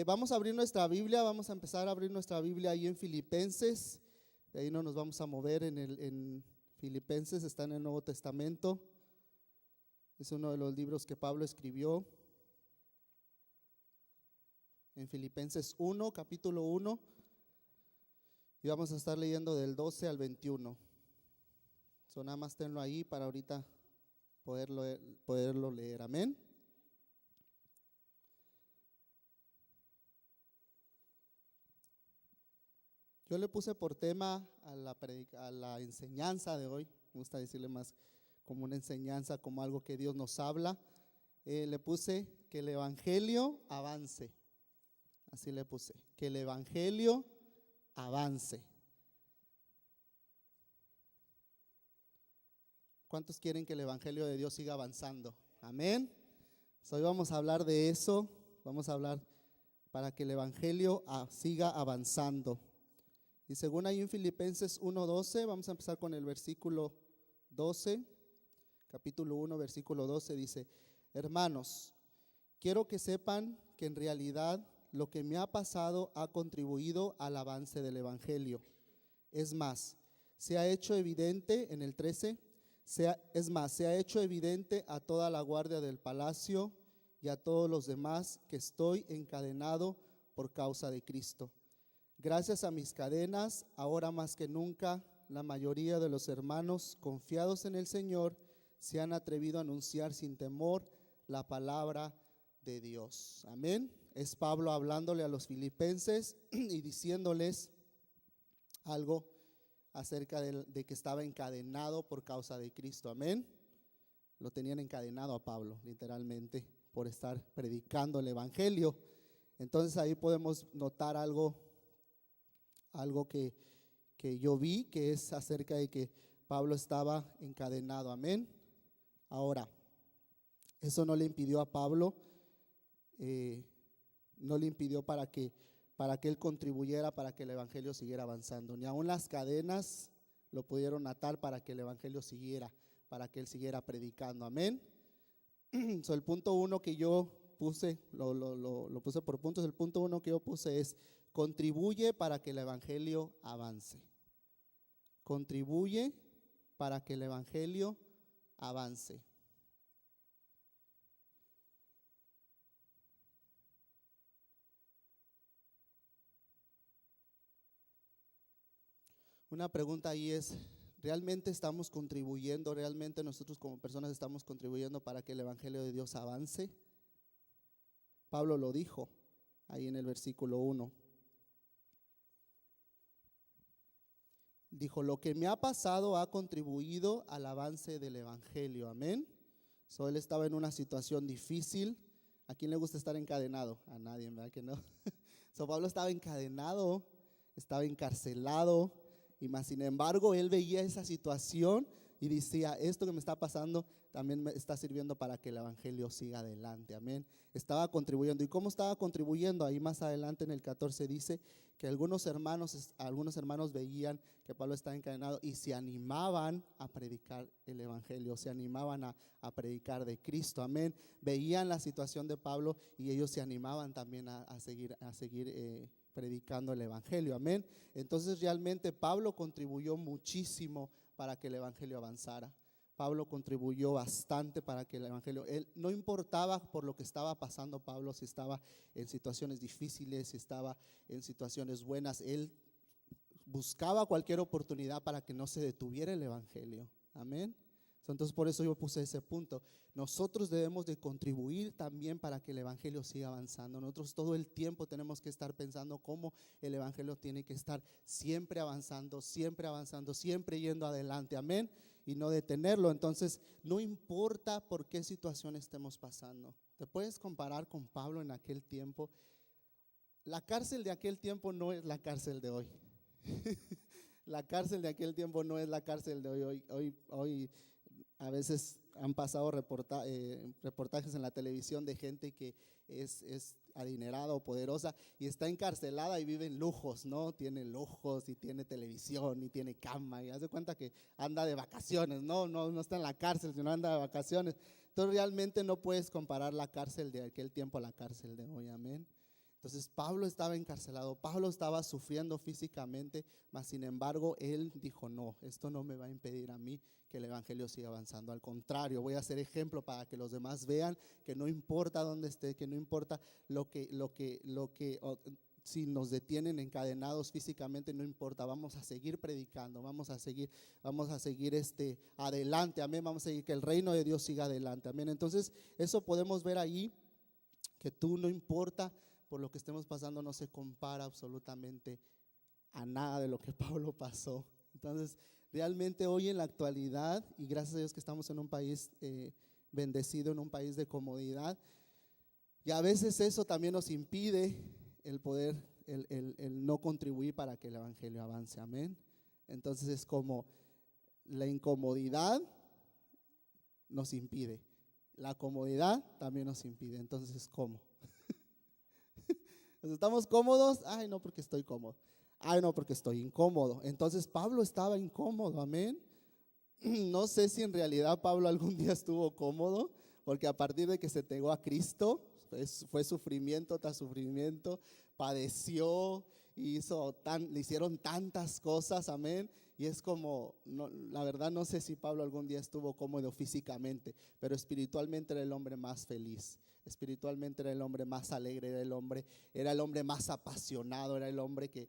Vamos a abrir nuestra Biblia, vamos a empezar a abrir nuestra Biblia ahí en Filipenses. De ahí no nos vamos a mover en Filipenses, está en el Nuevo Testamento. Es uno de los libros que Pablo escribió. En Filipenses 1, capítulo 1. Y vamos a estar leyendo del 12 al 21. Nada más tenlo ahí para ahorita poderlo leer. Amén. Yo le puse por tema a la enseñanza de hoy. Me gusta decirle más como una enseñanza, como algo que Dios nos habla. Le puse que el evangelio avance. Así le puse, que el evangelio avance. ¿Cuántos quieren que el evangelio de Dios siga avanzando? Amén. Hoy vamos a hablar de eso. Vamos a hablar para que el evangelio siga avanzando. Y según ahí en Filipenses 1:12, vamos a empezar con el versículo 12, capítulo 1, versículo 12, dice: hermanos, quiero que sepan que en realidad lo que me ha pasado ha contribuido al avance del evangelio. Es más, se ha hecho evidente en el 13, se ha hecho evidente a toda la guardia del palacio y a todos los demás que estoy encadenado por causa de Cristo. Gracias a mis cadenas, ahora más que nunca, la mayoría de los hermanos confiados en el Señor se han atrevido a anunciar sin temor la palabra de Dios. Amén. Es Pablo hablándole a los filipenses y diciéndoles algo acerca de que estaba encadenado por causa de Cristo. Amén. Lo tenían encadenado a Pablo, literalmente, por estar predicando el evangelio. Entonces ahí podemos notar algo que yo vi, que es acerca de que Pablo estaba encadenado. Amén. Ahora, eso no le impidió a Pablo, no le impidió para que él contribuyera, para que el evangelio siguiera avanzando. Ni aun las cadenas lo pudieron atar para que el evangelio siguiera, para que él siguiera predicando. Amén. El punto uno que yo puse, lo puse por puntos. El punto uno que yo puse es: contribuye para que el evangelio avance. Contribuye para que el evangelio avance. Una pregunta ahí es: ¿realmente estamos contribuyendo? ¿Realmente nosotros como personas estamos contribuyendo para que el evangelio de Dios avance? Pablo lo dijo ahí en el versículo 1. Dijo: lo que me ha pasado ha contribuido al avance del evangelio. Amén. Él estaba en una situación difícil. ¿A quién le gusta estar encadenado? A nadie, ¿verdad que no? Pablo estaba encadenado, estaba encarcelado, y más sin embargo él veía esa situación y decía: esto que me está pasando también me está sirviendo para que el evangelio siga adelante. Amén. Estaba contribuyendo. ¿Y cómo estaba contribuyendo? Ahí más adelante en el 14 dice que algunos hermanos veían que Pablo estaba encadenado y se animaban a predicar el evangelio, se animaban a predicar de Cristo. Amén. Veían la situación de Pablo y ellos se animaban también a seguir predicando el evangelio. Amén. Entonces realmente Pablo contribuyó muchísimo para que el evangelio avanzara. Pablo contribuyó bastante para que el evangelio, él no importaba por lo que estaba pasando Pablo, si estaba en situaciones difíciles, si estaba en situaciones buenas, él buscaba cualquier oportunidad para que no se detuviera el evangelio. Amén. Entonces por eso yo puse ese punto. Nosotros debemos de contribuir también para que el evangelio siga avanzando. Nosotros todo el tiempo tenemos que estar pensando cómo el evangelio tiene que estar siempre avanzando, siempre yendo adelante. Amén. Y no detenerlo. Entonces no importa por qué situación estemos pasando. Te puedes comparar con Pablo en aquel tiempo. La cárcel de aquel tiempo no es la cárcel de hoy. La cárcel de aquel tiempo no es la cárcel de hoy. Hoy a veces han pasado reportajes en la televisión de gente que es adinerada o poderosa y está encarcelada y vive en lujos, ¿no? Tiene lujos y tiene televisión y tiene cama y hace cuenta que anda de vacaciones, no está en la cárcel, sino anda de vacaciones. Entonces realmente no puedes comparar la cárcel de aquel tiempo a la cárcel de hoy. Amén. Entonces Pablo estaba encarcelado, Pablo estaba sufriendo físicamente, mas sin embargo él dijo, no, esto no me va a impedir a mí que el evangelio siga avanzando. Al contrario, voy a ser ejemplo para que los demás vean que no importa dónde esté, que no importa si nos detienen encadenados físicamente, no importa, vamos a seguir predicando, vamos a seguir adelante, amén, vamos a seguir que el reino de Dios siga adelante, amén. Entonces eso podemos ver ahí, que tú no importa por lo que estemos pasando, no se compara absolutamente a nada de lo que Pablo pasó. Entonces realmente hoy en la actualidad, y gracias a Dios que estamos en un país bendecido, en un país de comodidad, y a veces eso también nos impide el poder, el no contribuir para que el evangelio avance, amén. Entonces es como la incomodidad nos impide, la comodidad también nos impide. Entonces, ¿cómo? ¿Estamos cómodos? Ay, no, porque estoy cómodo. Ay, no, porque estoy incómodo. Entonces Pablo estaba incómodo, amén. No sé si en realidad Pablo algún día estuvo cómodo, porque a partir de que se entregó a Cristo, fue sufrimiento tras sufrimiento, padeció, le hicieron tantas cosas, amén. Y es como, no, la verdad no sé si Pablo algún día estuvo cómodo físicamente, pero espiritualmente era el hombre más feliz, espiritualmente era el hombre más alegre, era el hombre más apasionado, era el hombre que,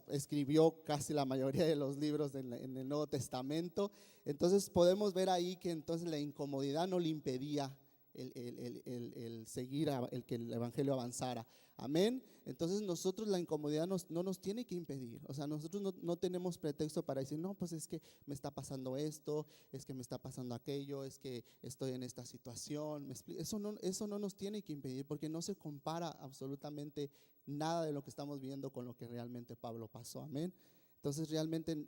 escribió casi la mayoría de los libros en el Nuevo Testamento. Entonces podemos ver ahí que entonces la incomodidad no le impedía el seguir, el que el evangelio avanzara, amén. Entonces nosotros la incomodidad no nos tiene que impedir, o sea, nosotros no tenemos pretexto para decir, no, pues es que me está pasando esto, es que me está pasando aquello, es que estoy en esta situación. Eso no nos tiene que impedir, porque no se compara absolutamente nada de lo que estamos viendo con lo que realmente Pablo pasó, amén. Entonces realmente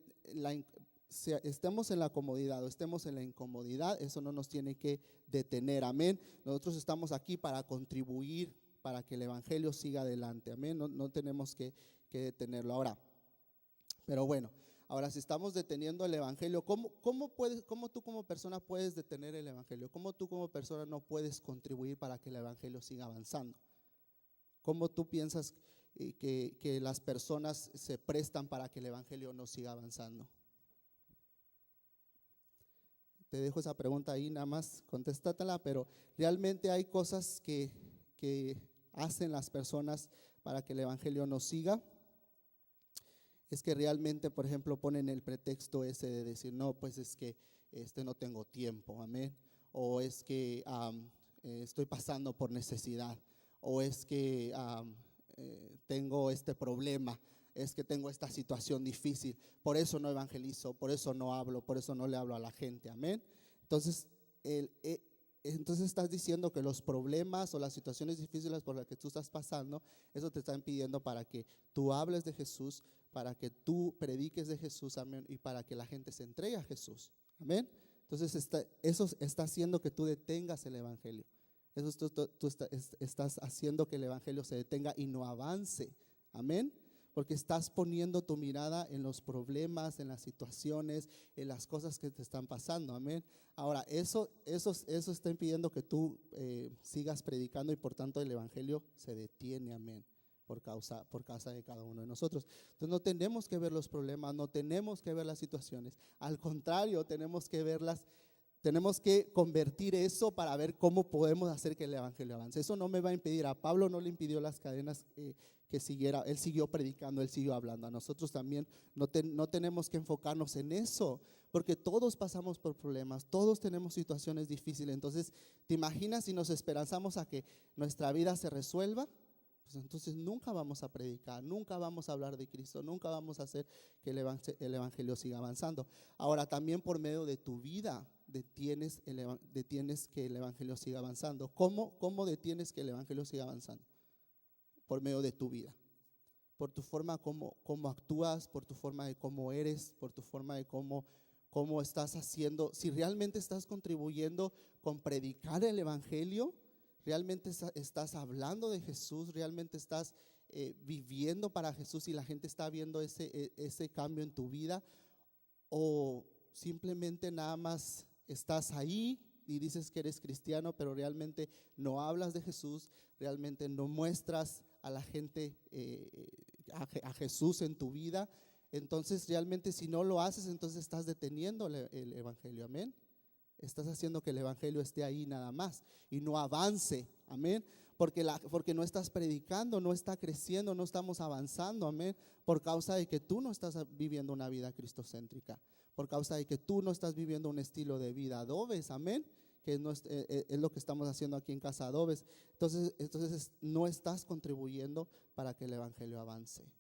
estemos en la comodidad o estemos en la incomodidad, eso no nos tiene que detener, amén. Nosotros estamos aquí para contribuir para que el evangelio siga adelante, amén. No tenemos que detenerlo ahora. Pero bueno, ahora si estamos deteniendo el evangelio, ¿cómo tú como persona puedes detener el evangelio? ¿Cómo tú como persona no puedes contribuir para que el evangelio siga avanzando? ¿Cómo tú piensas que las personas se prestan para que el evangelio no siga avanzando? Te dejo esa pregunta ahí, nada más contéstatela, pero realmente hay cosas que hacen las personas para que el evangelio no siga. Es que realmente, por ejemplo, ponen el pretexto ese de decir, no, pues es que no tengo tiempo, amén. O es que estoy pasando por necesidad. O es que tengo este problema, es que tengo esta situación difícil, por eso no evangelizo, por eso no hablo, por eso no le hablo a la gente, amén. Entonces, entonces estás diciendo que los problemas o las situaciones difíciles por las que tú estás pasando, eso te está impidiendo para que tú hables de Jesús, para que tú prediques de Jesús, amén, y para que la gente se entregue a Jesús, amén. Entonces eso está haciendo que tú detengas el evangelio. Eso tú estás haciendo que el evangelio se detenga y no avance, amén. Porque estás poniendo tu mirada en los problemas, en las situaciones, en las cosas que te están pasando, amén. Ahora, eso está impidiendo que tú sigas predicando y por tanto el evangelio se detiene, amén, por causa de cada uno de nosotros. Entonces no tenemos que ver los problemas, no tenemos que ver las situaciones, al contrario, tenemos que convertir eso para ver cómo podemos hacer que el evangelio avance. Eso no me va a impedir, a Pablo no le impidió las cadenas que siguiera, él siguió predicando, él siguió hablando. A nosotros también no tenemos que enfocarnos en eso, porque todos pasamos por problemas, todos tenemos situaciones difíciles. Entonces, ¿te imaginas si nos esperanzamos a que nuestra vida se resuelva? Pues entonces nunca vamos a predicar, nunca vamos a hablar de Cristo, nunca vamos a hacer que el evangelio siga avanzando. Ahora, también por medio de tu vida detienes que el evangelio siga avanzando. ¿Cómo detienes que el evangelio siga avanzando? Por medio de tu vida, por tu forma como actúas, por tu forma de cómo eres, por tu forma de cómo estás haciendo. Si realmente estás contribuyendo con predicar el evangelio, realmente estás hablando de Jesús, realmente estás viviendo para Jesús y la gente está viendo ese cambio en tu vida, o simplemente nada más estás ahí y dices que eres cristiano, pero realmente no hablas de Jesús, realmente no muestras a la gente, a Jesús en tu vida, entonces realmente si no lo haces, entonces estás deteniendo el evangelio, amén. Estás haciendo que el evangelio esté ahí nada más y no avance, amén. Porque no estás predicando, no está creciendo, no estamos avanzando, amén. Por causa de que tú no estás viviendo una vida cristocéntrica, por causa de que tú no estás viviendo un estilo de vida Adobes, amén. Que no es lo que estamos haciendo aquí en Casa Adobes. Entonces no estás contribuyendo para que el evangelio avance.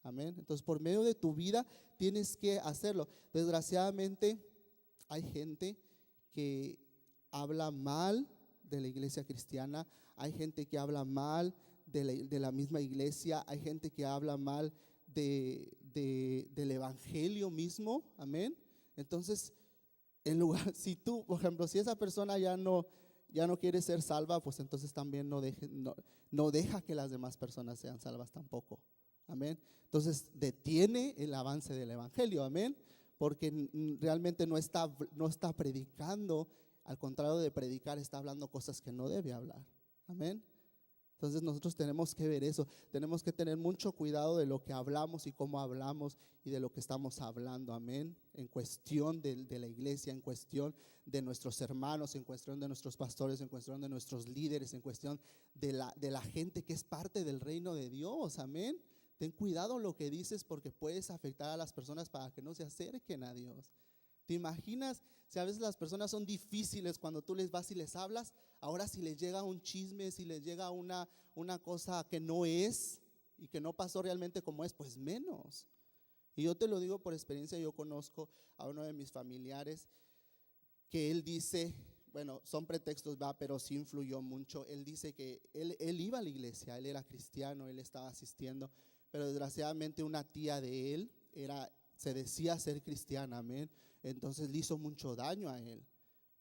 Amén. Entonces por medio de tu vida tienes que hacerlo. Desgraciadamente hay gente que habla mal de la iglesia cristiana, hay gente que habla mal de la misma iglesia, hay gente que habla mal del evangelio mismo, amén. Entonces, en lugar, si tú, por ejemplo, si esa persona ya no quiere ser salva, pues entonces también no deja que las demás personas sean salvas tampoco, amén. Entonces, detiene el avance del evangelio, amén. Porque realmente no está predicando, al contrario de predicar, está hablando cosas que no debe hablar, amén. Entonces nosotros tenemos que ver eso, tenemos que tener mucho cuidado de lo que hablamos y cómo hablamos y de lo que estamos hablando, amén. En cuestión de la iglesia, en cuestión de nuestros hermanos, en cuestión de nuestros pastores, en cuestión de nuestros líderes, en cuestión de la gente que es parte del reino de Dios, amén. Ten cuidado lo que dices porque puedes afectar a las personas para que no se acerquen a Dios. ¿Te imaginas si a veces las personas son difíciles cuando tú les vas y les hablas? Ahora si les llega un chisme, si les llega una cosa que no es y que no pasó realmente como es, pues menos. Y yo te lo digo por experiencia, yo conozco a uno de mis familiares que él dice, bueno, son pretextos, va, pero sí influyó mucho. Él dice que él iba a la iglesia, él era cristiano, él estaba asistiendo, pero desgraciadamente una tía de él se decía ser cristiana, amén. Entonces le hizo mucho daño a él.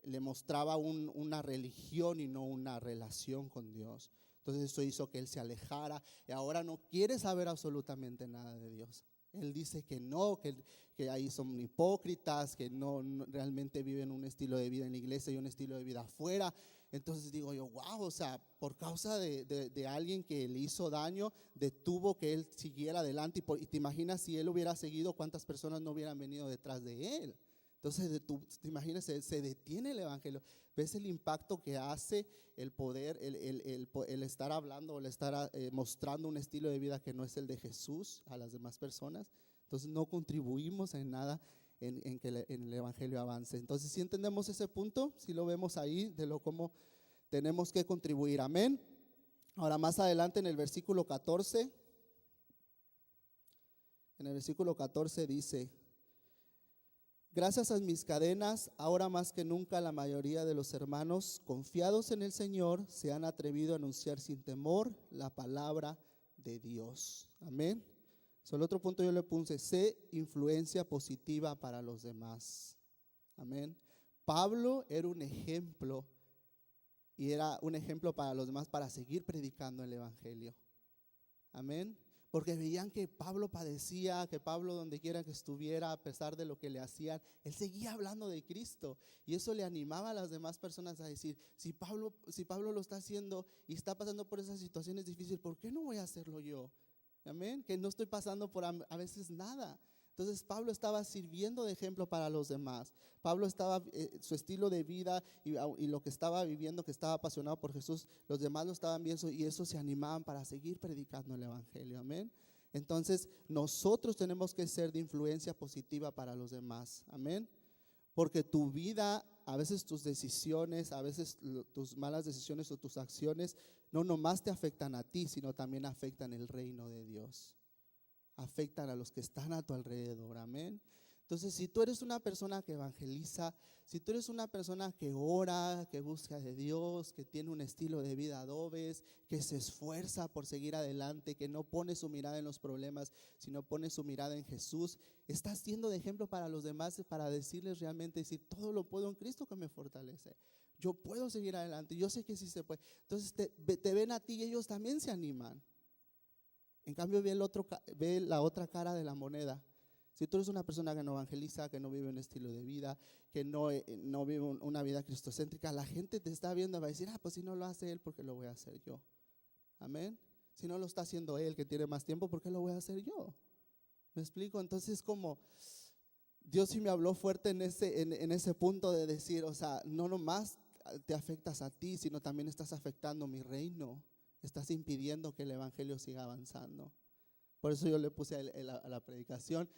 Le mostraba una religión y no una relación con Dios. Entonces eso hizo que él se alejara y ahora no quiere saber absolutamente nada de Dios. Él dice que no, que ahí son hipócritas, que no realmente viven un estilo de vida en la iglesia y un estilo de vida afuera. Entonces digo yo, wow, o sea, por causa de alguien que le hizo daño, detuvo que él siguiera adelante. Y te imaginas si él hubiera seguido, cuántas personas no hubieran venido detrás de él. Entonces te imaginas, se detiene el evangelio. ¿Ves el impacto que hace el poder, el estar hablando o el estar mostrando un estilo de vida que no es el de Jesús a las demás personas? Entonces no contribuimos en nada en que el evangelio avance. Entonces si entendemos ese punto, si lo vemos ahí de lo cómo tenemos que contribuir, amén. Ahora más adelante en el versículo 14, dice: gracias a mis cadenas, ahora más que nunca la mayoría de los hermanos confiados en el Señor se han atrevido a anunciar sin temor la palabra de Dios, amén. El otro punto yo le puse: sé influencia positiva para los demás, amén. Pablo era un ejemplo y era un ejemplo para los demás para seguir predicando el evangelio, amén. Porque veían que Pablo padecía, que Pablo donde quiera que estuviera, a pesar de lo que le hacían, él seguía hablando de Cristo. Y eso le animaba a las demás personas a decir, si Pablo lo está haciendo y está pasando por esas situaciones difíciles, ¿por qué no voy a hacerlo yo? Amén, que no estoy pasando por a veces nada. Entonces Pablo estaba sirviendo de ejemplo para los demás. Pablo estaba, su estilo de vida y lo que estaba viviendo, que estaba apasionado por Jesús, los demás lo estaban viendo y eso se animaban para seguir predicando el evangelio, amén. Entonces nosotros tenemos que ser de influencia positiva para los demás, amén. Porque tu vida, a veces tus decisiones, a veces tus malas decisiones o tus acciones, no nomás te afectan a ti, sino también afectan el reino de Dios. Afectan a los que están a tu alrededor, amén. Entonces, si tú eres una persona que evangeliza, si tú eres una persona que ora, que busca de Dios, que tiene un estilo de vida Adobes, que se esfuerza por seguir adelante, que no pone su mirada en los problemas, sino pone su mirada en Jesús, estás siendo de ejemplo para los demás, para decirles realmente, decir, todo lo puedo en Cristo que me fortalece. Yo puedo seguir adelante, yo sé que sí se puede. Entonces te ven a ti y ellos también se animan. En cambio ve la otra cara de la moneda. Si tú eres una persona que no evangeliza, que no vive un estilo de vida, que no vive una vida cristocéntrica, la gente te está viendo y va a decir, pues si no lo hace él, ¿por qué lo voy a hacer yo? Amén. Si no lo está haciendo él, que tiene más tiempo, ¿por qué lo voy a hacer yo? ¿Me explico? Entonces como Dios sí me habló fuerte en ese punto de decir, o sea, no nomás te afectas a ti, sino también estás afectando mi reino. Estás impidiendo que el evangelio siga avanzando. Por eso yo le puse a la predicación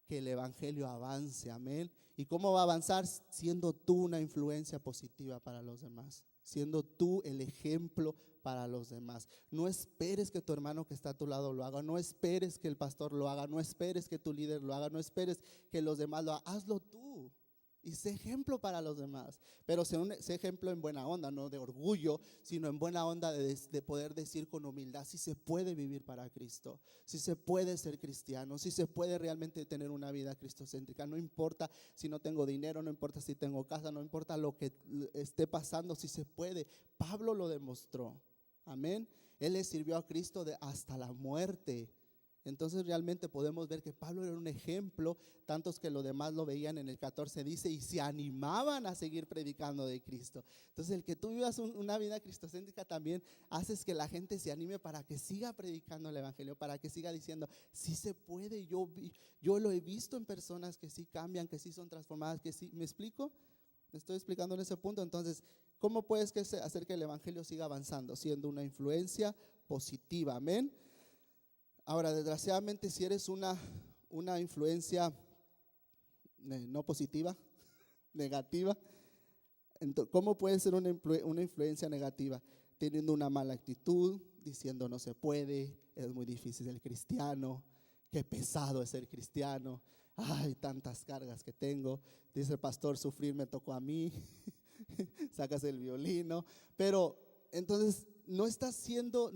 que el evangelio avance, amén. ¿Y cómo va a avanzar? Siendo tú una influencia positiva para los demás, siendo tú el ejemplo para los demás. No esperes que tu hermano que está a tu lado lo haga, no esperes que el pastor lo haga, no esperes que tu líder lo haga, no esperes que los demás lo hagan, hazlo tú. Y sé ejemplo para los demás, pero sé ejemplo en buena onda, no de orgullo, sino en buena onda de poder decir con humildad, si se puede vivir para Cristo, si se puede ser cristiano, si se puede realmente tener una vida cristocéntrica. No importa si no tengo dinero, no importa si tengo casa, no importa lo que esté pasando, si se puede. Pablo lo demostró, amén. Él le sirvió a Cristo hasta la muerte. Entonces realmente podemos ver que Pablo era un ejemplo, tantos que los demás lo veían. En el 14 dice, y se animaban a seguir predicando de Cristo. Entonces el que tú vivas una vida cristocéntrica también haces que la gente se anime para que siga predicando el evangelio, para que siga diciendo, sí se puede. Yo lo he visto en personas que sí cambian, que sí son transformadas, que sí. ¿Me explico? Me estoy explicando en ese punto. Entonces, ¿cómo puedes hacer que el evangelio siga avanzando? Siendo una influencia positiva, amén. Ahora, desgraciadamente, si eres una influencia no positiva, negativa, entonces, ¿cómo puede ser una influencia negativa? Teniendo una mala actitud, diciendo no se puede, es muy difícil ser cristiano, qué pesado es ser cristiano, ay, tantas cargas que tengo. Dice el pastor, sufrir me tocó a mí, sacas el violino, pero entonces no estás siendo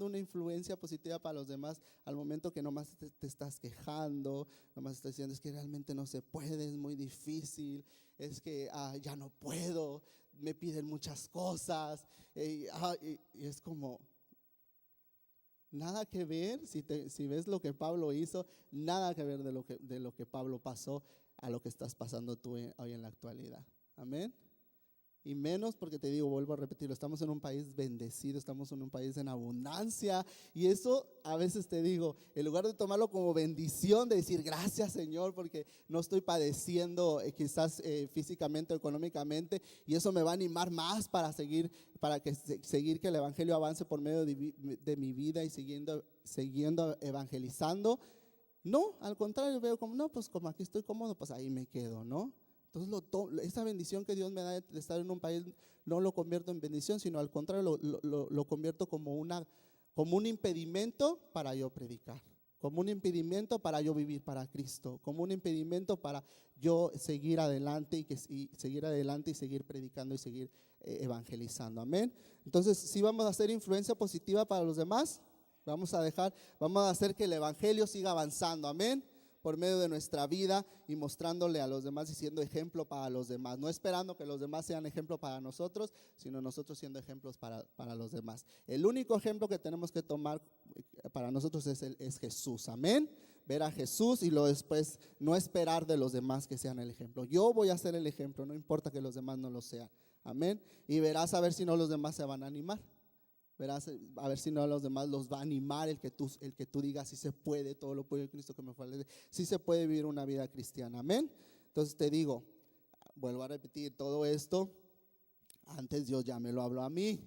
una influencia positiva para los demás al momento que nomás te estás quejando, nomás estás diciendo es que realmente no se puede, es muy difícil, es que ya no puedo, me piden muchas cosas, y es como nada que ver. Si ves lo que Pablo hizo, nada que ver de lo que Pablo pasó a lo que estás pasando tú hoy en la actualidad, amén. Y menos porque te digo, vuelvo a repetirlo, estamos en un país bendecido, estamos en un país en abundancia. Y eso a veces te digo, en lugar de tomarlo como bendición, de decir gracias Señor porque no estoy padeciendo quizás físicamente o económicamente, y eso me va a animar más para seguir que el evangelio avance por medio de mi vida y siguiendo evangelizando. No, al contrario, veo como, no, pues como aquí estoy cómodo, pues ahí me quedo, ¿no? Entonces esa bendición que Dios me da de estar en un país no lo convierto en bendición, sino al contrario lo convierto como un impedimento para yo predicar, como un impedimento para yo vivir para Cristo, como un impedimento para yo seguir adelante y seguir predicando y seguir evangelizando, amén. Entonces, si vamos a hacer influencia positiva para los demás, vamos a hacer que el evangelio siga avanzando, amén, por medio de nuestra vida y mostrándole a los demás y siendo ejemplo para los demás, no esperando que los demás sean ejemplo para nosotros, sino nosotros siendo ejemplos para los demás. El único ejemplo que tenemos que tomar para nosotros es Jesús, amén. Ver a Jesús y luego después no esperar de los demás que sean el ejemplo. Yo voy a ser el ejemplo, no importa que los demás no lo sean, amén. Y verás a ver si no los demás se van a animar. Verás a ver si no a los demás los va a animar el que tú digas si se puede, todo lo puede en Cristo que me fortalece, si se puede vivir una vida cristiana, amén. Entonces te digo, vuelvo a repetir, todo esto antes Dios ya me lo habló a mí.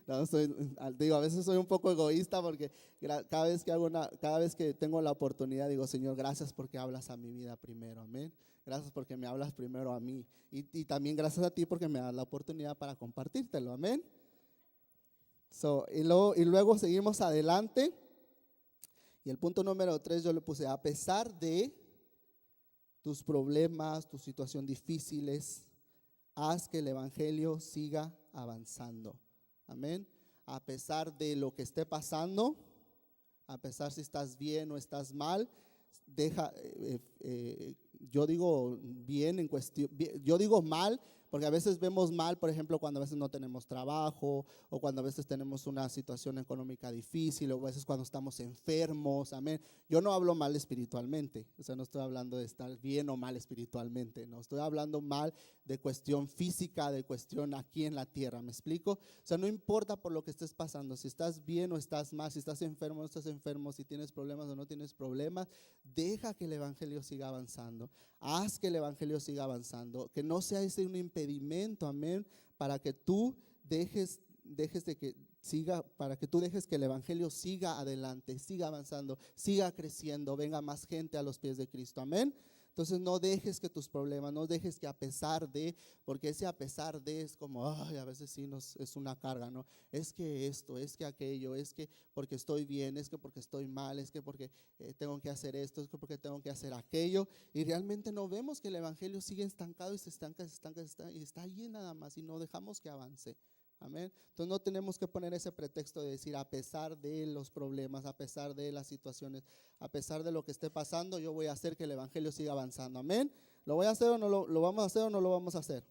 A veces soy un poco egoísta porque cada vez que tengo la oportunidad digo, Señor, gracias porque hablas a mi vida primero, amén. Gracias porque me hablas primero a mí y también gracias a ti porque me das la oportunidad para compartírtelo, amén. Y luego seguimos adelante. Y el punto número 3 yo le puse, a pesar de tus problemas, tu situación difíciles, haz que el evangelio siga avanzando. Amén. A pesar de lo que esté pasando, a pesar si estás bien o estás mal, yo digo bien en cuestión, yo digo mal Porque a veces vemos mal, por ejemplo, cuando a veces no tenemos trabajo, o cuando a veces tenemos una situación económica difícil, o a veces cuando estamos enfermos, amén. Yo no hablo mal espiritualmente, o sea, no estoy hablando de estar bien o mal espiritualmente, no estoy hablando mal de cuestión física, de cuestión aquí en la tierra, ¿me explico? O sea, no importa por lo que estés pasando, si estás bien o estás mal, si estás enfermo o no estás enfermo, si tienes problemas o no tienes problemas, deja que el evangelio siga avanzando. Haz que el evangelio siga avanzando, que no sea ese un impedimento, amén, para que tú dejes de que siga, para que tú dejes que el evangelio siga adelante, siga avanzando, siga creciendo, venga más gente a los pies de Cristo, amén. Entonces no dejes que tus problemas, no dejes que a pesar de, porque ese a pesar de es como, ay, a veces sí es una carga, ¿no? Es que esto, es que aquello, es que porque estoy bien, es que porque estoy mal, es que porque tengo que hacer esto, es que porque tengo que hacer aquello. Y realmente no vemos que el evangelio sigue estancado y se estanca, y está allí nada más y no dejamos que avance. Amén. Entonces no tenemos que poner ese pretexto de decir a pesar de los problemas, a pesar de las situaciones, a pesar de lo que esté pasando, yo voy a hacer que el evangelio siga avanzando. Amén. ¿Lo voy a hacer o no lo vamos a hacer o no lo vamos a hacer?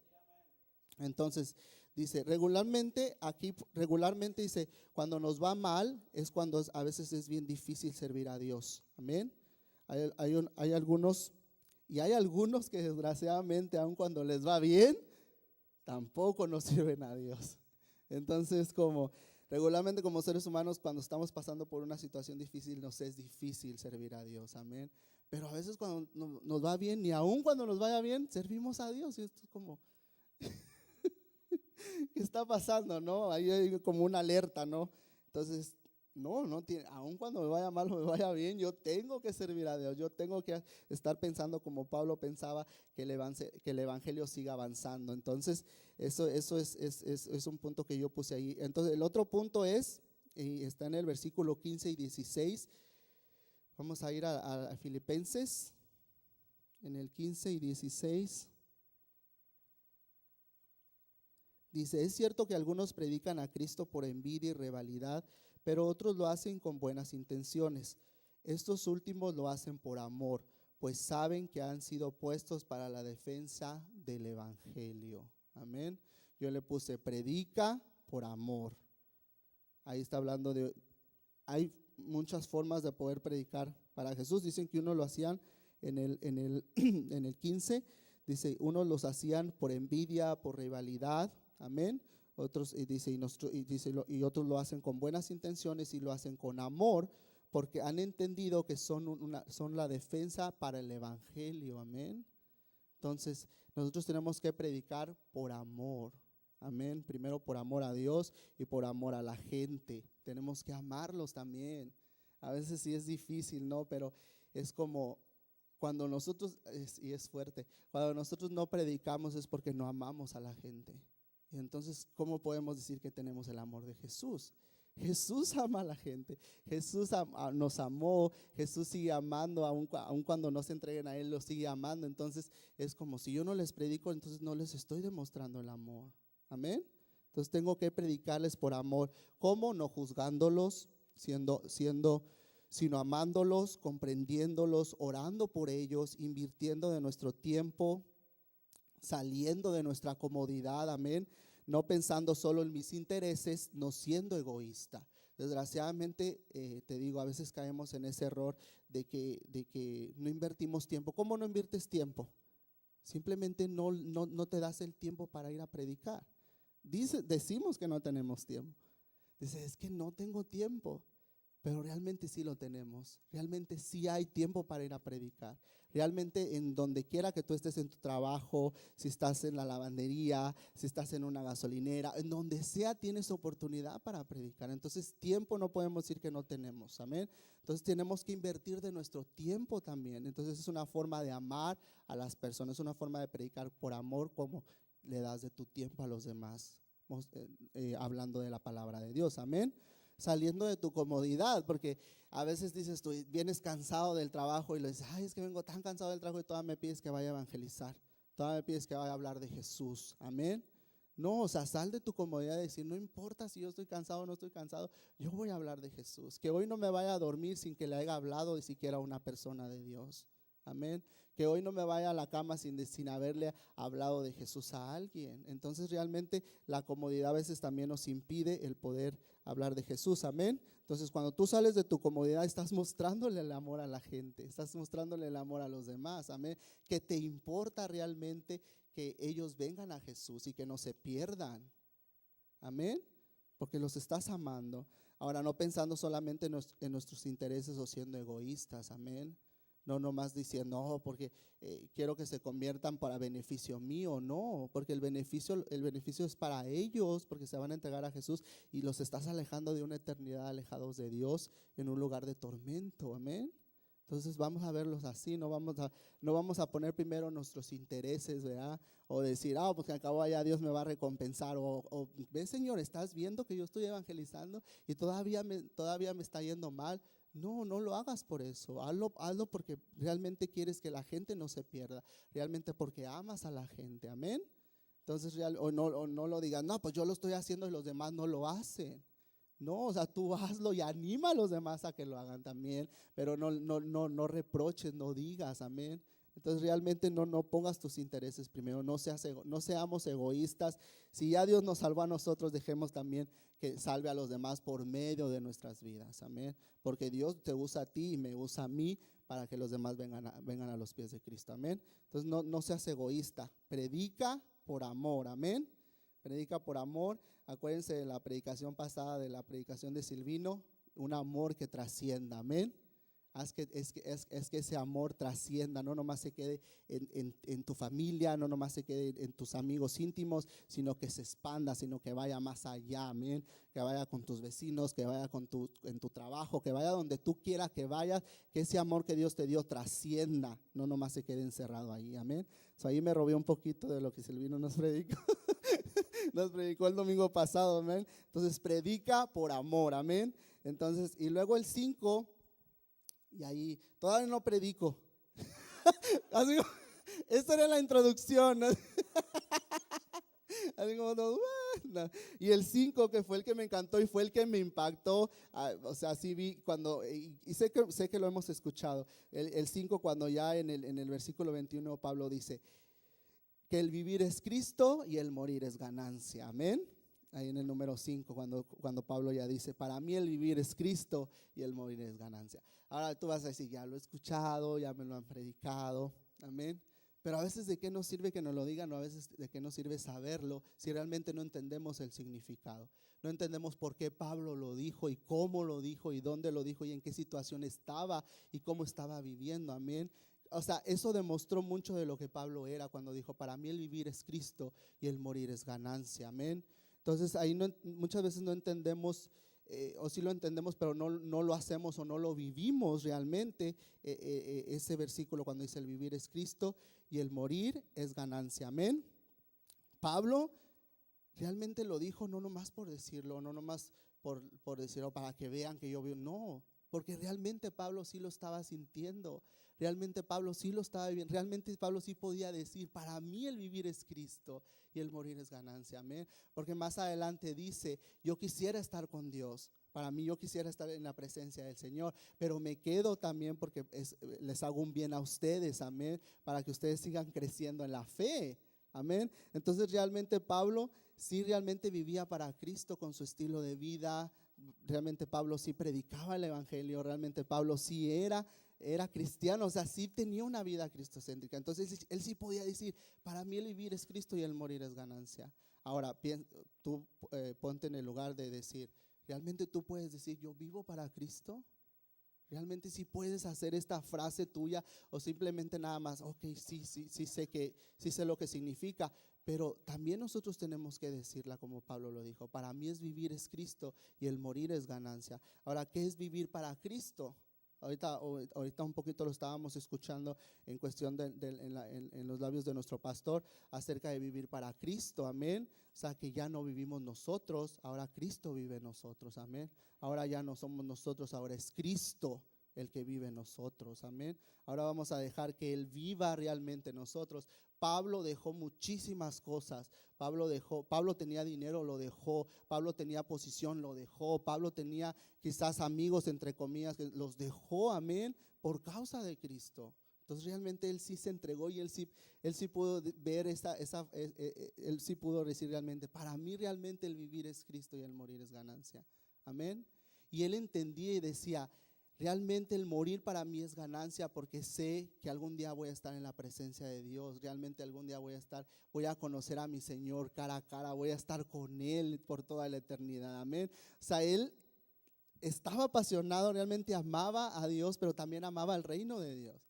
Entonces dice regularmente dice, cuando nos va mal es cuando a veces es bien difícil servir a Dios. Amén. Hay algunos que desgraciadamente aun cuando les va bien, tampoco nos sirven a Dios. Entonces, como regularmente como seres humanos, cuando estamos pasando por una situación difícil, nos es difícil servir a Dios, amén. Pero a veces cuando nos va bien, ni aun cuando nos vaya bien, servimos a Dios. Y esto es como, ¿qué está pasando? ¿No? Ahí hay como una alerta, ¿no? Entonces, no tiene, aun cuando me vaya mal o me vaya bien, yo tengo que servir a Dios. Yo tengo que estar pensando como Pablo pensaba, que el evangelio siga avanzando. Entonces, eso es un punto que yo puse ahí. Entonces, el otro punto es, y está en el versículo 15 y 16. Vamos a ir a Filipenses, en el 15 y 16. Dice, es cierto que algunos predican a Cristo por envidia y rivalidad, pero otros lo hacen con buenas intenciones. Estos últimos lo hacen por amor, pues saben que han sido puestos para la defensa del evangelio. Amén. Yo le puse predica por amor. Ahí está hablando hay muchas formas de poder predicar para Jesús. Dicen que uno lo hacían en el 15, dice, unos los hacían por envidia, por rivalidad. Amén. Otros y otros lo hacen con buenas intenciones y lo hacen con amor, porque han entendido que son la defensa para el evangelio. Amén. Entonces, nosotros tenemos que predicar por amor. Amén. Primero por amor a Dios y por amor a la gente. Tenemos que amarlos también. A veces sí es difícil, ¿no? Pero es como cuando nosotros, y es fuerte, cuando nosotros no predicamos es porque no amamos a la gente. Y entonces, ¿cómo podemos decir que tenemos el amor de Jesús? Jesús ama a la gente, Jesús nos amó, Jesús sigue amando, aun cuando no se entreguen a Él, lo sigue amando. Entonces es como si yo no les predico, entonces no les estoy demostrando el amor. Amén. Entonces tengo que predicarles por amor. ¿Cómo? No juzgándolos, sino amándolos, comprendiéndolos, orando por ellos, invirtiendo de nuestro tiempo, saliendo de nuestra comodidad, amén, no pensando solo en mis intereses, no siendo egoísta. Desgraciadamente, te digo, a veces caemos en ese error de que no invertimos tiempo. ¿Cómo no inviertes tiempo? Simplemente no te das el tiempo para ir a predicar. Decimos que no tenemos tiempo. Dice, es que no tengo tiempo. Pero realmente sí lo tenemos. Realmente sí hay tiempo para ir a predicar. Realmente en donde quiera que tú estés en tu trabajo, si estás en la lavandería, si estás en una gasolinera, en donde sea tienes oportunidad para predicar. Entonces tiempo no podemos decir que no tenemos. Amén. Entonces tenemos que invertir de nuestro tiempo también. Entonces es una forma de amar a las personas, es una forma de predicar por amor, como le das de tu tiempo a los demás. Hablando de la palabra de Dios. Amén. Saliendo de tu comodidad, porque a veces dices tú, vienes cansado del trabajo y le dices, ay, es que vengo tan cansado del trabajo y todavía me pides que vaya a evangelizar, todavía me pides que vaya a hablar de Jesús. Amén. No, o sea, sal de tu comodidad de decir, no importa si yo estoy cansado o no estoy cansado, yo voy a hablar de Jesús. Que hoy no me vaya a dormir sin que le haya hablado ni siquiera a una persona de Dios. Amén. Que hoy no me vaya a la cama sin haberle hablado de Jesús a alguien. Entonces realmente la comodidad a veces también nos impide el poder hablar de Jesús. Amén. Entonces cuando tú sales de tu comodidad estás mostrándole el amor a la gente, estás mostrándole el amor a los demás. Amén. Que te importa realmente que ellos vengan a Jesús y que no se pierdan. Amén. Porque los estás amando. Ahora, no pensando solamente en nuestros intereses o siendo egoístas. Amén. No nomás diciendo, no, porque quiero que se conviertan para beneficio mío. No, porque el beneficio es para ellos, porque se van a entregar a Jesús y los estás alejando de una eternidad, alejados de Dios en un lugar de tormento. Amén. Entonces vamos a verlos así, no vamos a poner primero nuestros intereses, ¿verdad? O decir, pues que al cabo allá Dios me va a recompensar. O ve, Señor, estás viendo que yo estoy evangelizando y todavía me está yendo mal. No lo hagas por eso, hazlo porque realmente quieres que la gente no se pierda, realmente porque amas a la gente. Amén. Entonces, o no lo digas, no, pues yo lo estoy haciendo y los demás no lo hacen. No, o sea, tú hazlo y anima a los demás a que lo hagan también, pero no reproches, no digas. Amén. Entonces realmente no pongas tus intereses primero, no seamos egoístas. Si ya Dios nos salvó a nosotros, dejemos también que salve a los demás por medio de nuestras vidas. Amén. Porque Dios te usa a ti y me usa a mí para que los demás vengan a los pies de Cristo. Amén. Entonces no seas egoísta, predica por amor. Amén. Predica por amor. Acuérdense de la predicación pasada, de la predicación de Silvino, un amor que trascienda. Amén. Es que ese amor trascienda, no nomás se quede en tu familia, no nomás se quede en tus amigos íntimos, sino que se expanda, sino que vaya más allá. Amén. Que vaya con tus vecinos, que vaya en tu trabajo, que vaya donde tú quieras que vayas, que ese amor que Dios te dio trascienda, no nomás se quede encerrado ahí. Amén. Ahí me robé un poquito de lo que Silvino nos predicó. Nos predicó el domingo pasado. Amén. Entonces predica por amor. Amén. Entonces, y luego el 5. Y ahí todavía no predico. Así, esta era la introducción, ¿no? Así como, no. Y el 5, que fue el que me encantó y fue el que me impactó. O sea, sí vi cuando, y sé que lo hemos escuchado. El 5, cuando ya en el versículo 21 Pablo dice que el vivir es Cristo y el morir es ganancia. Amén. Ahí en el número 5, cuando Pablo ya dice, para mí el vivir es Cristo y el morir es ganancia. Ahora tú vas a decir, ya lo he escuchado, ya me lo han predicado. Amén. Pero a veces, ¿de qué nos sirve que nos lo digan? O a veces, ¿de qué nos sirve saberlo si realmente no entendemos el significado? No entendemos por qué Pablo lo dijo y cómo lo dijo y dónde lo dijo y en qué situación estaba y cómo estaba viviendo. Amén. O sea, eso demostró mucho de lo que Pablo era cuando dijo, para mí el vivir es Cristo y el morir es ganancia. Amén. Entonces ahí muchas veces no entendemos, o sí lo entendemos, pero no lo hacemos o no lo vivimos realmente, ese versículo cuando dice el vivir es Cristo y el morir es ganancia. Amén. Pablo realmente lo dijo no nomás por decirlo, no nomás por decirlo para que vean que yo vivo, no, porque realmente Pablo sí lo estaba sintiendo. Realmente Pablo sí lo estaba viviendo. Realmente Pablo sí podía decir, para mí el vivir es Cristo y el morir es ganancia. Amén. Porque más adelante dice, yo quisiera estar con Dios. Para mí yo quisiera estar en la presencia del Señor, pero me quedo también porque les hago un bien a ustedes. Amén. Para que ustedes sigan creciendo en la fe. Amén. Entonces realmente Pablo sí realmente vivía para Cristo con su estilo de vida. Realmente Pablo sí predicaba el evangelio. Realmente Pablo sí era cristiano, o sea, sí tenía una vida cristocéntrica. Entonces él sí podía decir, para mí el vivir es Cristo y el morir es ganancia. Ahora, tú ponte en el lugar de decir, ¿realmente tú puedes decir, yo vivo para Cristo? ¿Realmente sí puedes hacer esta frase tuya o simplemente nada más, ok, sí sé lo que significa? Pero también nosotros tenemos que decirla como Pablo lo dijo, para mí es vivir es Cristo y el morir es ganancia. Ahora, ¿qué es vivir para Cristo? Ahorita un poquito lo estábamos escuchando en cuestión en los labios de nuestro pastor acerca de vivir para Cristo. Amén. O sea, que ya no vivimos nosotros, ahora Cristo vive en nosotros. Amén. Ahora ya no somos nosotros, ahora es Cristo el que vive en nosotros. Amén. Ahora vamos a dejar que Él viva realmente en nosotros. Pablo dejó muchísimas cosas. Pablo tenía dinero, lo dejó. Pablo tenía posición, lo dejó. Pablo tenía quizás amigos, entre comillas, que los dejó. Amén. Por causa de Cristo. Entonces realmente él sí se entregó y él sí pudo ver él sí pudo decir realmente, para mí realmente el vivir es Cristo y el morir es ganancia. Amén. Y él entendía y decía, realmente el morir para mí es ganancia porque sé que algún día voy a estar en la presencia de Dios. Realmente algún día voy a conocer a mi Señor cara a cara, voy a estar con Él por toda la eternidad. Amén. O sea, él estaba apasionado, realmente amaba a Dios, pero también amaba el reino de Dios.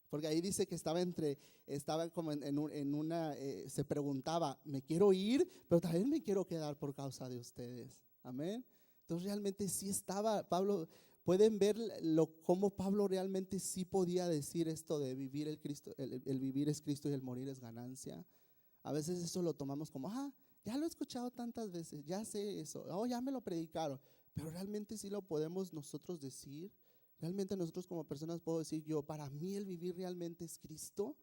Porque ahí dice que estaba como se preguntaba, me quiero ir, pero también me quiero quedar por causa de ustedes. Amén. Entonces realmente sí estaba Pablo. Pueden ver cómo Pablo realmente sí podía decir esto de vivir el vivir es Cristo y el morir es ganancia. A veces eso lo tomamos como, ya lo he escuchado tantas veces, ya sé eso, ya me lo predicaron. Pero realmente sí lo podemos nosotros decir. Realmente nosotros como personas puedo decir yo, para mí el vivir realmente es Cristo.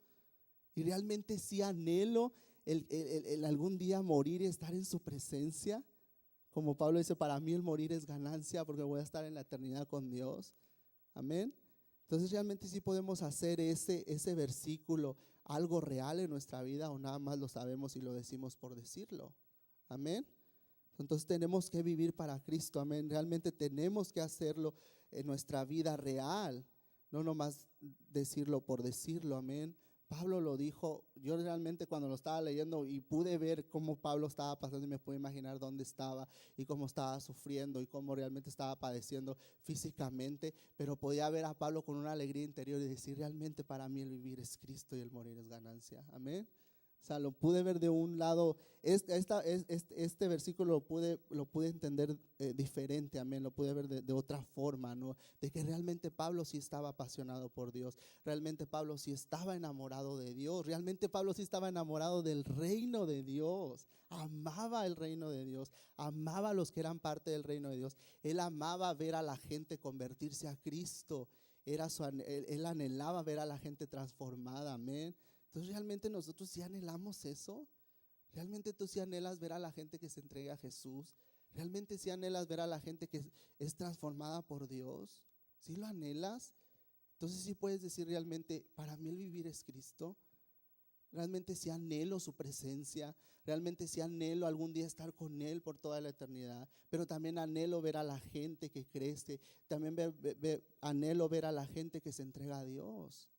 Y realmente sí anhelo el algún día morir y estar en su presencia. Como Pablo dice, para mí el morir es ganancia porque voy a estar en la eternidad con Dios. Amén. Entonces realmente sí podemos hacer ese versículo algo real en nuestra vida o nada más lo sabemos y lo decimos por decirlo. Amén. Entonces tenemos que vivir para Cristo, amén. Realmente tenemos que hacerlo en nuestra vida real, no nomás decirlo por decirlo, amén. Pablo lo dijo, yo realmente cuando lo estaba leyendo y pude ver cómo Pablo estaba pasando y me pude imaginar dónde estaba y cómo estaba sufriendo y cómo realmente estaba padeciendo físicamente, pero podía ver a Pablo con una alegría interior y decir, realmente para mí el vivir es Cristo y el morir es ganancia, amén. O sea, lo pude ver de un lado, este versículo lo pude entender diferente, amén, lo pude ver de otra forma, ¿no? De que realmente Pablo sí estaba apasionado por Dios, realmente Pablo sí estaba enamorado de Dios, realmente Pablo sí estaba enamorado del reino de Dios, amaba el reino de Dios, amaba a los que eran parte del reino de Dios, él amaba ver a la gente convertirse a Cristo, él anhelaba ver a la gente transformada, amén. Entonces realmente nosotros sí anhelamos eso. Realmente tú sí anhelas ver a la gente que se entrega a Jesús. Realmente sí anhelas ver a la gente que es transformada por Dios. ¿Sí lo anhelas? Entonces sí puedes decir realmente, para mí el vivir es Cristo. Realmente sí anhelo su presencia. Realmente sí anhelo algún día estar con Él por toda la eternidad. Pero también anhelo ver a la gente que crece. También anhelo ver a la gente que se entrega a Dios.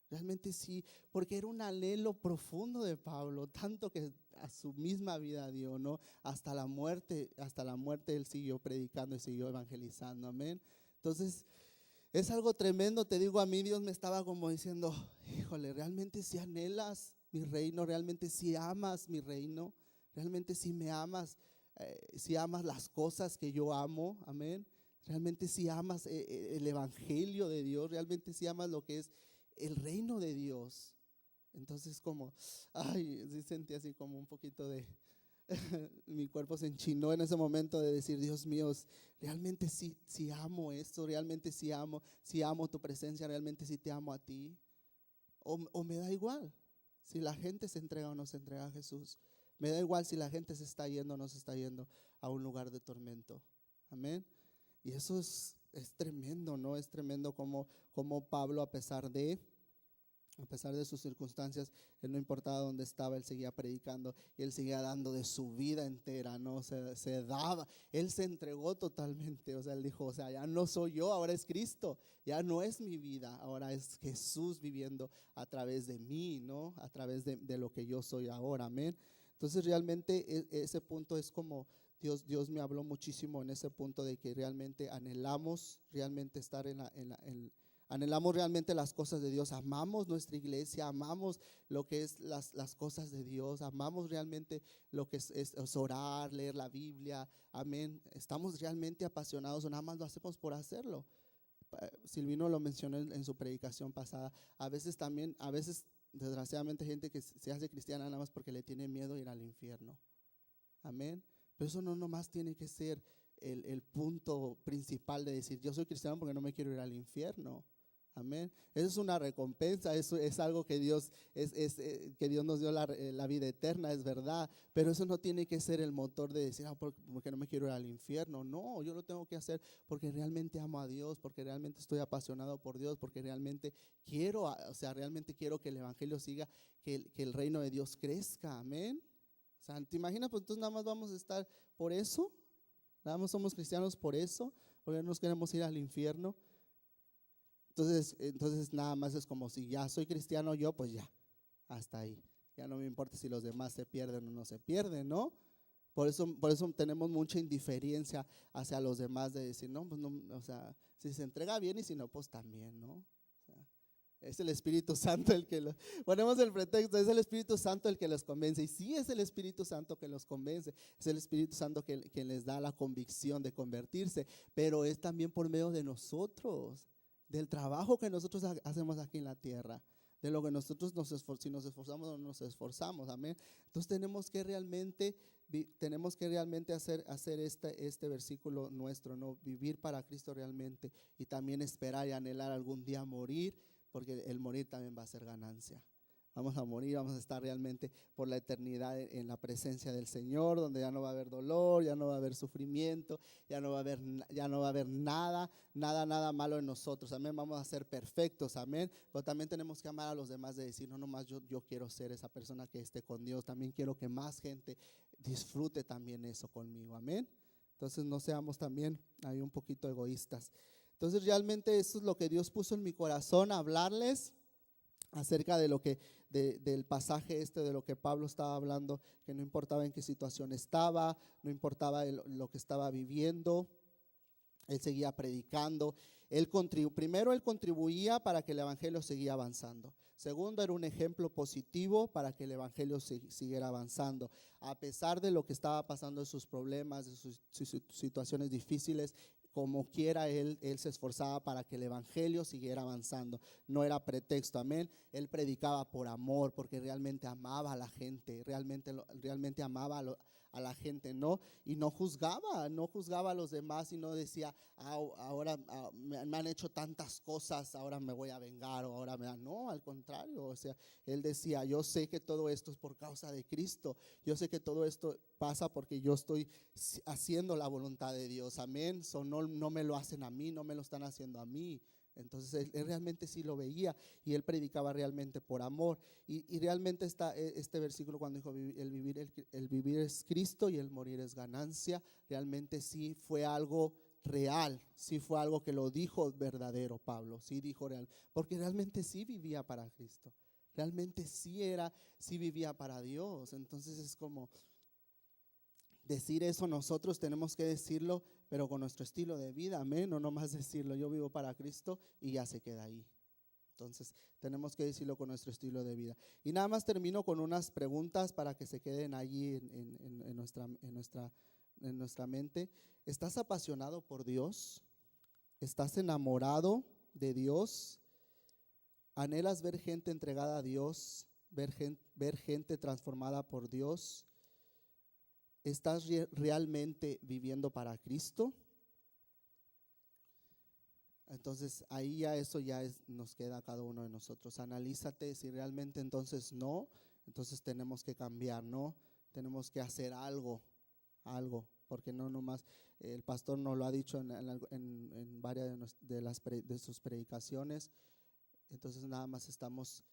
Realmente sí, porque era un anhelo profundo de Pablo, tanto que a su misma vida dio, ¿no? Hasta la muerte él siguió predicando y siguió evangelizando, amén. Entonces, es algo tremendo, te digo, a mí Dios me estaba como diciendo, híjole, realmente si anhelas mi reino, realmente si amas mi reino, realmente si me amas, si amas las cosas que yo amo, amén. Realmente si amas el evangelio de Dios, realmente si amas lo que es el reino de Dios. Entonces sí sentí así como un poquito de, mi cuerpo se enchinó en ese momento de decir, Dios mío, realmente sí amo esto, realmente sí amo tu presencia, realmente sí te amo a ti. O me da igual si la gente se entrega o no se entrega a Jesús. Me da igual si la gente se está yendo o no se está yendo a un lugar de tormento. Amén. Y eso es tremendo, ¿no? Es tremendo como Pablo, a pesar de sus circunstancias, él no importaba dónde estaba, él seguía predicando y él seguía dando de su vida entera, ¿no? Se daba, él se entregó totalmente, o sea, él dijo, o sea, ya no soy yo, ahora es Cristo, ya no es mi vida, ahora es Jesús viviendo a través de mí, ¿no? A través de lo que yo soy ahora, amén. Entonces realmente ese punto es como Dios me habló muchísimo en ese punto de que realmente anhelamos realmente estar anhelamos realmente las cosas de Dios, amamos nuestra iglesia, amamos lo que es las cosas de Dios, amamos realmente lo que es orar, leer la Biblia, amén. Estamos realmente apasionados o nada más lo hacemos por hacerlo. Silvino lo mencionó en su predicación pasada. A veces desgraciadamente gente que se hace cristiana nada más porque le tiene miedo a ir al infierno. Amén. Pero eso no nomás tiene que ser el punto principal de decir yo soy cristiano porque no me quiero ir al infierno. Amén. Eso es una recompensa, eso es algo que Dios, que Dios nos dio la vida eterna, es verdad. Pero eso no tiene que ser el motor de decir, porque no me quiero ir al infierno. No, yo lo tengo que hacer porque realmente amo a Dios, porque realmente estoy apasionado por Dios, porque realmente quiero, o sea, realmente quiero que el evangelio siga, que el reino de Dios crezca. Amén. O sea, ¿te imaginas? Pues entonces nada más vamos a estar por eso. Nada más somos cristianos por eso, porque no nos queremos ir al infierno. Entonces nada más es como si ya soy cristiano yo, pues ya, hasta ahí. Ya no me importa si los demás se pierden o no se pierden, ¿no? Por eso tenemos mucha indiferencia hacia los demás de decir, no, pues no, o sea, si se entrega bien y si no, pues también, ¿no? O sea, es el Espíritu Santo el que ponemos el pretexto, es el Espíritu Santo el que los convence. Y sí es el Espíritu Santo que los convence, es el Espíritu Santo que les da la convicción de convertirse, pero es también por medio de nosotros, del trabajo que nosotros hacemos aquí en la tierra, de lo que nosotros si nos esforzamos o no nos esforzamos, amén. Entonces tenemos que realmente hacer este versículo nuestro, ¿no? Vivir para Cristo realmente, y también esperar y anhelar algún día morir, porque el morir también va a ser ganancia. Vamos a morir, vamos a estar realmente por la eternidad en la presencia del Señor, donde ya no va a haber dolor, ya no va a haber sufrimiento, ya no va a haber nada malo en nosotros. Amén, vamos a ser perfectos, amén. Pero también tenemos que amar a los demás, de decir, no nomás yo quiero ser esa persona que esté con Dios, también quiero que más gente disfrute también eso conmigo, amén. Entonces no seamos también ahí un poquito egoístas. Entonces realmente eso es lo que Dios puso en mi corazón, hablarles acerca de lo que del pasaje de lo que Pablo estaba hablando, que no importaba en qué situación estaba, no importaba lo que estaba viviendo, él seguía predicando. Primero él contribuía para que el evangelio siguiera avanzando. Segundo, era un ejemplo positivo para que el evangelio siguiera avanzando. A pesar de lo que estaba pasando, de sus problemas, de sus situaciones difíciles, como quiera, él se esforzaba para que el evangelio siguiera avanzando. No era pretexto, amén. Él predicaba por amor, porque realmente amaba a la gente, realmente amaba a la gente, ¿no? Y no juzgaba a los demás, y no decía, ahora me han hecho tantas cosas, ahora me voy a vengar, o ahora no, al contrario. O sea, él decía, yo sé que todo esto es por causa de Cristo, yo sé que todo esto pasa porque yo estoy haciendo la voluntad de Dios, amén. No me lo hacen a mí, no me lo están haciendo a mí. Entonces él realmente sí lo veía, y él predicaba realmente por amor. Y realmente este versículo, cuando dijo el vivir es Cristo y el morir es ganancia, realmente sí fue algo real, sí fue algo que lo dijo verdadero Pablo, sí dijo real, porque realmente sí vivía para Cristo, realmente sí vivía para Dios. Entonces es como decir eso, nosotros tenemos que decirlo, pero con nuestro estilo de vida, amén. No nomás decirlo, yo vivo para Cristo, y ya se queda ahí. Entonces tenemos que decirlo con nuestro estilo de vida. Y nada más termino con unas preguntas para que se queden allí en nuestra mente. ¿Estás apasionado por Dios? ¿Estás enamorado de Dios? ¿Anhelas ver gente entregada a Dios? ¿Ver gente transformada por Dios? ¿Estás realmente viviendo para Cristo? Entonces ahí nos queda a cada uno de nosotros. Analízate, si realmente entonces no, entonces tenemos que cambiar, ¿no? Tenemos que hacer algo, porque no nomás, el pastor nos lo ha dicho en varias de sus predicaciones. Entonces nada más estamos,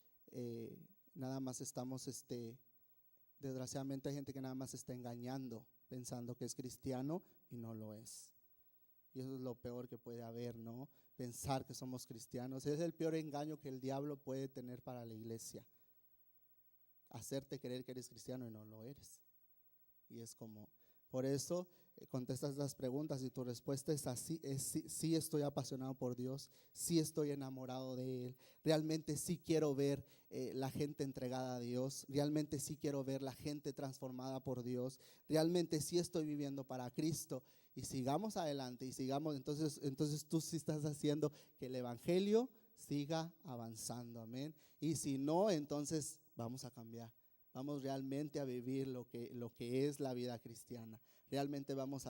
desgraciadamente hay gente que nada más está engañando, pensando que es cristiano y no lo es. Y eso es lo peor que puede haber, ¿no? Pensar que somos cristianos. Es el peor engaño que el diablo puede tener para la iglesia. Hacerte creer que eres cristiano y no lo eres. Y es como, por eso contestas las preguntas, y tu respuesta es así, sí estoy apasionado por Dios, sí estoy enamorado de Él, realmente sí quiero ver la gente entregada a Dios, realmente sí quiero ver la gente transformada por Dios, realmente sí estoy viviendo para Cristo. Y sigamos adelante, entonces tú sí estás haciendo que el evangelio siga avanzando, amén. Y si no, entonces vamos a cambiar. vamos realmente a vivir lo que es la vida cristiana. Realmente vamos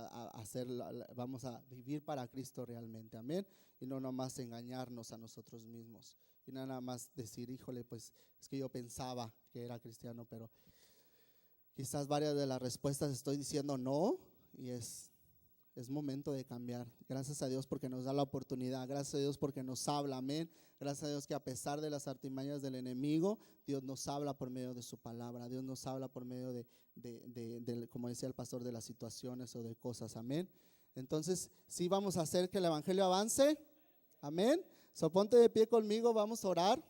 vamos a vivir para Cristo realmente, amén. Y no nomás engañarnos a nosotros mismos. Y no nada más decir, híjole, pues es que yo pensaba que era cristiano, pero quizás varias de las respuestas estoy diciendo no, y es momento de cambiar. Gracias a Dios porque nos da la oportunidad, gracias a Dios porque nos habla, amén. Gracias a Dios que a pesar de las artimañas del enemigo, Dios nos habla por medio de su palabra, Dios nos habla por medio como decía el pastor, de las situaciones o de cosas, amén. Entonces, sí vamos a hacer que el evangelio avance, amén. So, ponte de pie conmigo, vamos a orar.